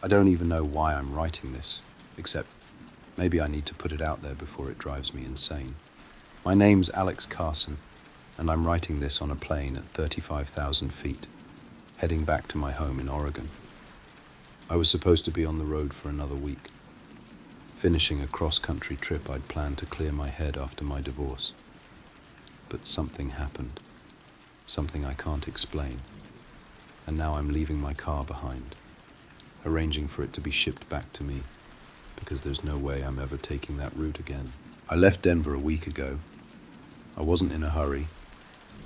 I don't even know why I'm writing this, except maybe I need to put it out there before it drives me insane. My name's Alex Carson, and I'm writing this on a plane at 35,000 feet, heading back to my home in Oregon. I was supposed to be on the road for another week, finishing a cross-country trip I'd planned to clear my head after my divorce. But something happened, something I can't explain, and now I'm leaving my car behind, arranging for it to be shipped back to me, because there's no way I'm ever taking that route again. I left Denver a week ago. I wasn't in a hurry,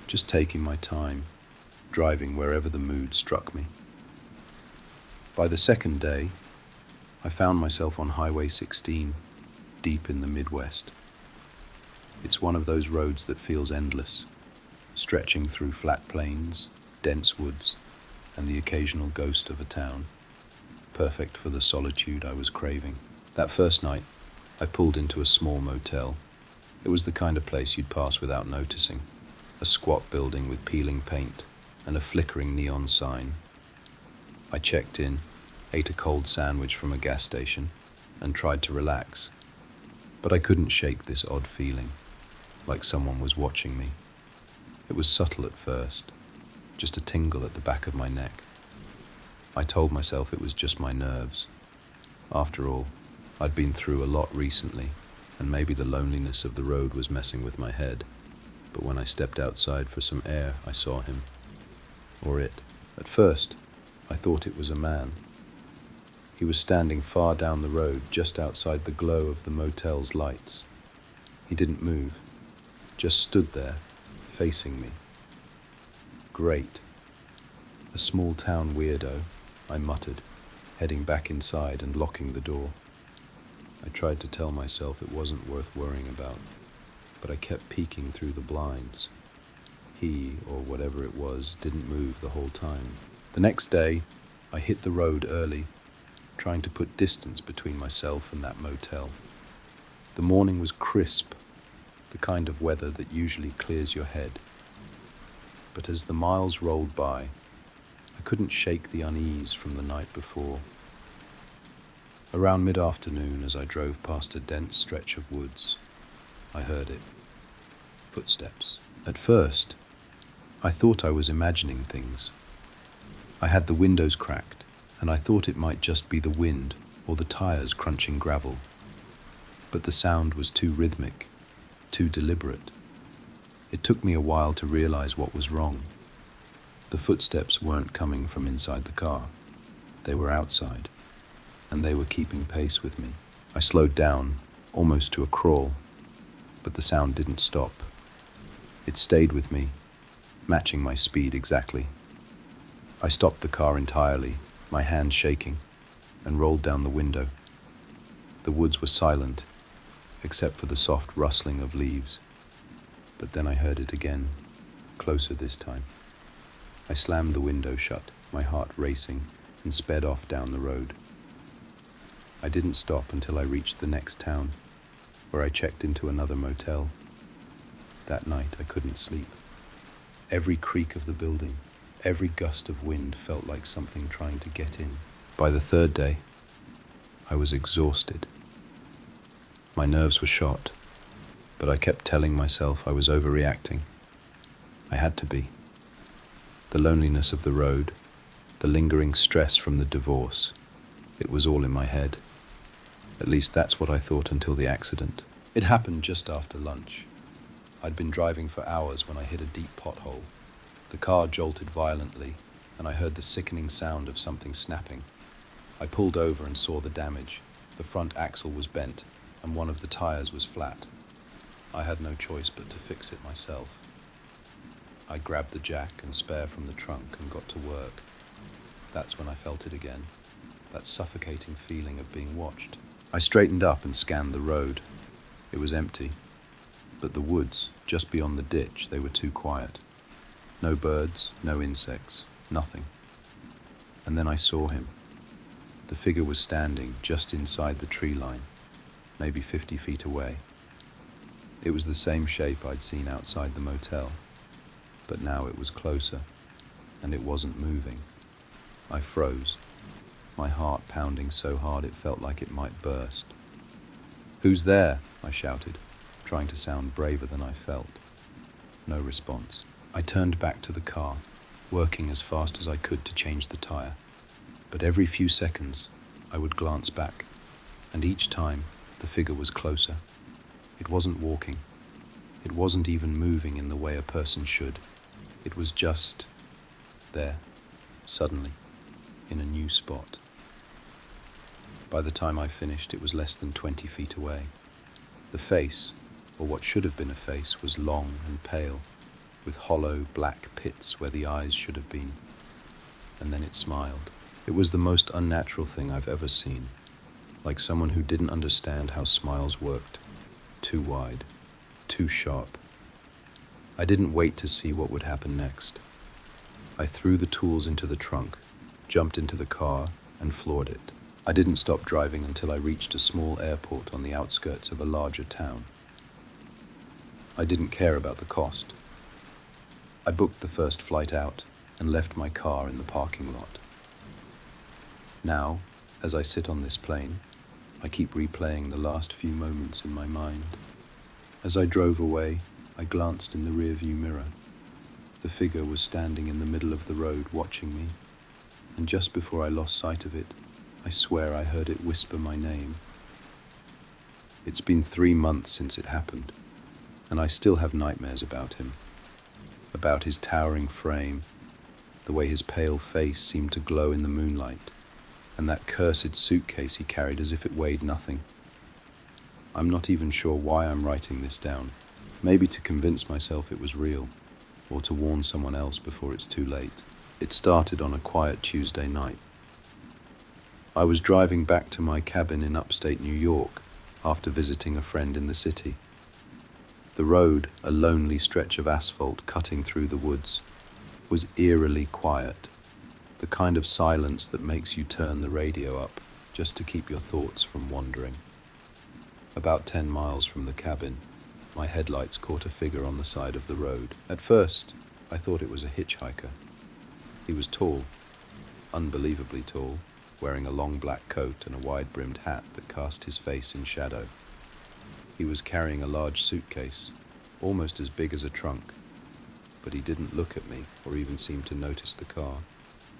just taking my time, driving wherever the mood struck me. By the second day, I found myself on Highway 16, deep in the Midwest. It's one of those roads that feels endless, stretching through flat plains, dense woods, and the occasional ghost of a town, perfect for the solitude I was craving. That first night, I pulled into a small motel. It was the kind of place you'd pass without noticing, a squat building with peeling paint and a flickering neon sign. I checked in, ate a cold sandwich from a gas station, and tried to relax. But I couldn't shake this odd feeling, like someone was watching me. It was subtle at first, just a tingle at the back of my neck. I told myself it was just my nerves. After all, I'd been through a lot recently, and maybe the loneliness of the road was messing with my head. But when I stepped outside for some air, I saw him. Or it. At first, I thought it was a man. He was standing far down the road, just outside the glow of the motel's lights. He didn't move, just stood there, facing me. Great. A small-town weirdo, I muttered, heading back inside and locking the door. I tried to tell myself it wasn't worth worrying about, but I kept peeking through the blinds. He, or whatever it was, didn't move the whole time. The next day, I hit the road early, trying to put distance between myself and that motel. The morning was crisp, the kind of weather that usually clears your head. But as the miles rolled by, I couldn't shake the unease from the night before. Around mid-afternoon, as I drove past a dense stretch of woods, I heard it. Footsteps. At first, I thought I was imagining things. I had the windows cracked, and I thought it might just be the wind or the tires crunching gravel. But the sound was too rhythmic, too deliberate. It took me a while to realize what was wrong. The footsteps weren't coming from inside the car. They were outside, and they were keeping pace with me. I slowed down, almost to a crawl, but the sound didn't stop. It stayed with me, matching my speed exactly. I stopped the car entirely, my hand shaking, and rolled down the window. The woods were silent, except for the soft rustling of leaves. But then I heard it again, closer this time. I slammed the window shut, my heart racing, and sped off down the road. I didn't stop until I reached the next town, where I checked into another motel. That night I couldn't sleep. Every creak of the building, every gust of wind felt like something trying to get in. By the third day, I was exhausted. My nerves were shot, but I kept telling myself I was overreacting. I had to be. The loneliness of the road, the lingering stress from the divorce, it was all in my head. At least that's what I thought until the accident. It happened just after lunch. I'd been driving for hours when I hit a deep pothole. The car jolted violently, and I heard the sickening sound of something snapping. I pulled over and saw the damage. The front axle was bent, and one of the tires was flat. I had no choice but to fix it myself. I grabbed the jack and spare from the trunk and got to work. That's when I felt it again, that suffocating feeling of being watched. I straightened up and scanned the road. It was empty, but the woods, just beyond the ditch, they were too quiet. No birds, no insects, nothing. And then I saw him. The figure was standing just inside the tree line, maybe 50 feet away. It was the same shape I'd seen outside the motel, but now it was closer, and it wasn't moving. I froze. my heart pounding so hard it felt like it might burst. "Who's there?" I shouted, trying to sound braver than I felt. No response. I turned back to the car, working as fast as I could to change the tire. But every few seconds, I would glance back, and each time, the figure was closer. It wasn't walking. It wasn't even moving in the way a person should. It was just there, suddenly, in a new spot. By the time I finished, it was less than 20 feet away. The face, or what should have been a face, was long and pale, with hollow black pits where the eyes should have been. And then it smiled. It was the most unnatural thing I've ever seen, like someone who didn't understand how smiles worked. Too wide, too sharp. I didn't wait to see what would happen next. I threw the tools into the trunk, jumped into the car, and floored it. I didn't stop driving until I reached a small airport on the outskirts of a larger town. I didn't care about the cost. I booked the first flight out and left my car in the parking lot. Now, as I sit on this plane, I keep replaying the last few moments in my mind. As I drove away, I glanced in the rearview mirror. The figure was standing in the middle of the road watching me, and just before I lost sight of it, I swear I heard it whisper my name. It's been 3 months since it happened, and I still have nightmares about him, about his towering frame, the way his pale face seemed to glow in the moonlight, and that cursed suitcase he carried as if it weighed nothing. I'm not even sure why I'm writing this down. Maybe to convince myself it was real, or to warn someone else before it's too late. It started on a quiet Tuesday night. I was driving back to my cabin in upstate New York after visiting a friend in the city. The road, a lonely stretch of asphalt cutting through the woods, was eerily quiet, the kind of silence that makes you turn the radio up just to keep your thoughts from wandering. About 10 miles from the cabin, my headlights caught a figure on the side of the road. At first, I thought it was a hitchhiker. He was tall, unbelievably tall, wearing a long black coat and a wide-brimmed hat that cast his face in shadow. He was carrying a large suitcase, almost as big as a trunk, but he didn't look at me or even seem to notice the car.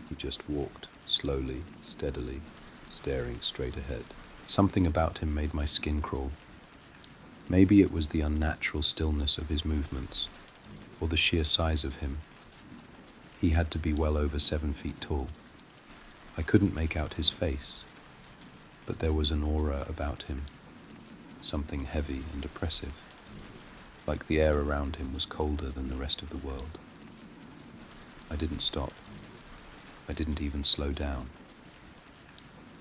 He just walked, slowly, steadily, staring straight ahead. Something about him made my skin crawl. Maybe it was the unnatural stillness of his movements, or the sheer size of him. He had to be well over 7 feet tall. I couldn't make out his face, but there was an aura about him, something heavy and oppressive, like the air around him was colder than the rest of the world. I didn't stop. I didn't even slow down.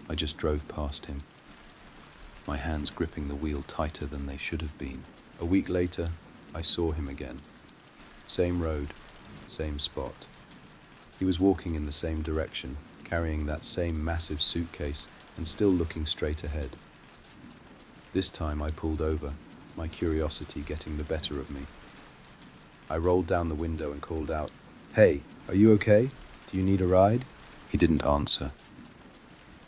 I just drove past him, my hands gripping the wheel tighter than they should have been. A week later, I saw him again. Same road, same spot. He was walking in the same direction, carrying that same massive suitcase and still looking straight ahead. This time I pulled over, my curiosity getting the better of me. I rolled down the window and called out, "Hey, are you okay? Do you need a ride?" He didn't answer,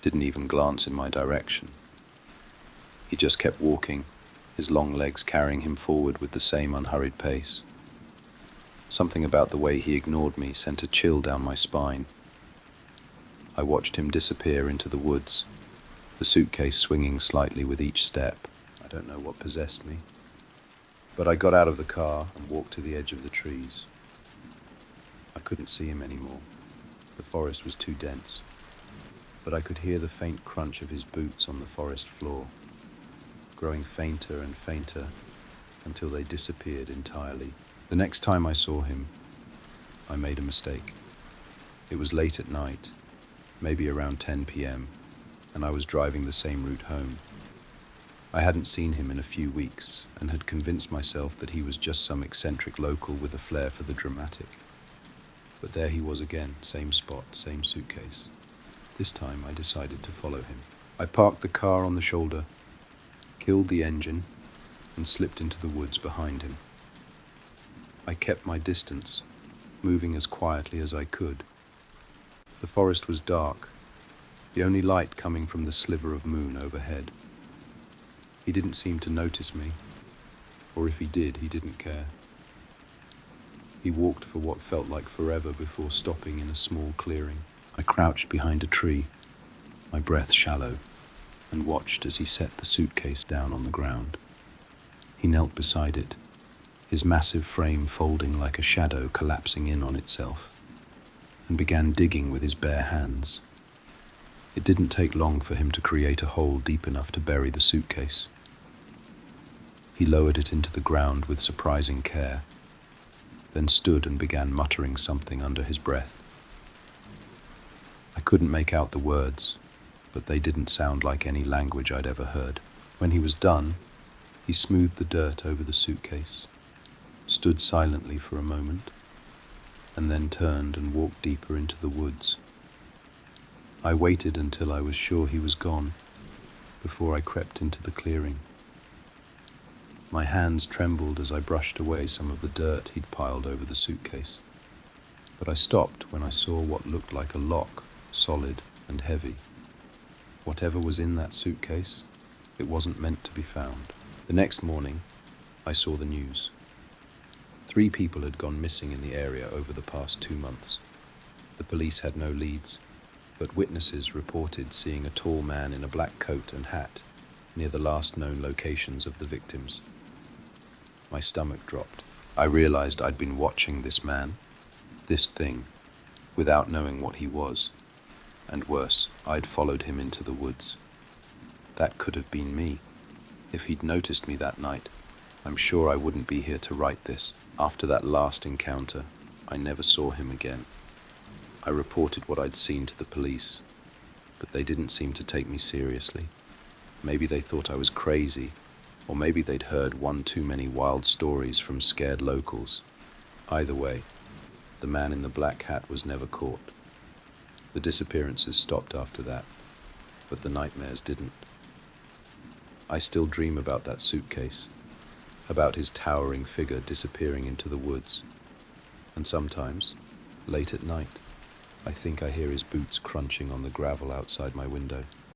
didn't even glance in my direction. He just kept walking, his long legs carrying him forward with the same unhurried pace. Something about the way he ignored me sent a chill down my spine. I watched him disappear into the woods, the suitcase swinging slightly with each step. I don't know what possessed me, but I got out of the car and walked to the edge of the trees. I couldn't see him anymore. The forest was too dense, but I could hear the faint crunch of his boots on the forest floor, growing fainter and fainter until they disappeared entirely. The next time I saw him, I made a mistake. It was late at night, maybe around 10 p.m., and I was driving the same route home. I hadn't seen him in a few weeks and had convinced myself that he was just some eccentric local with a flair for the dramatic. But there he was again, same spot, same suitcase. This time I decided to follow him. I parked the car on the shoulder, killed the engine, and slipped into the woods behind him. I kept my distance, moving as quietly as I could. The forest was dark, the only light coming from the sliver of moon overhead. He didn't seem to notice me, or if he did, he didn't care. He walked for what felt like forever before stopping in a small clearing. I crouched behind a tree, my breath shallow, and watched as he set the suitcase down on the ground. He knelt beside it, his massive frame folding like a shadow collapsing in on itself, and began digging with his bare hands. It didn't take long for him to create a hole deep enough to bury the suitcase. He lowered it into the ground with surprising care, then stood and began muttering something under his breath. I couldn't make out the words, but they didn't sound like any language I'd ever heard. When he was done, he smoothed the dirt over the suitcase, stood silently for a moment, and then turned and walked deeper into the woods. I waited until I was sure he was gone, before I crept into the clearing. My hands trembled as I brushed away some of the dirt he'd piled over the suitcase, but I stopped when I saw what looked like a lock, solid and heavy. Whatever was in that suitcase, it wasn't meant to be found. The next morning, I saw the news. 3 people had gone missing in the area over the past 2 months. The police had no leads, but witnesses reported seeing a tall man in a black coat and hat near the last known locations of the victims. My stomach dropped. I realized I'd been watching this man, this thing, without knowing what he was. And worse, I'd followed him into the woods. That could have been me. If he'd noticed me that night, I'm sure I wouldn't be here to write this. After that last encounter, I never saw him again. I reported what I'd seen to the police, but they didn't seem to take me seriously. Maybe they thought I was crazy, or maybe they'd heard one too many wild stories from scared locals. Either way, the man in the black hat was never caught. The disappearances stopped after that, but the nightmares didn't. I still dream about that suitcase, about his towering figure disappearing into the woods. And sometimes, late at night, I think I hear his boots crunching on the gravel outside my window.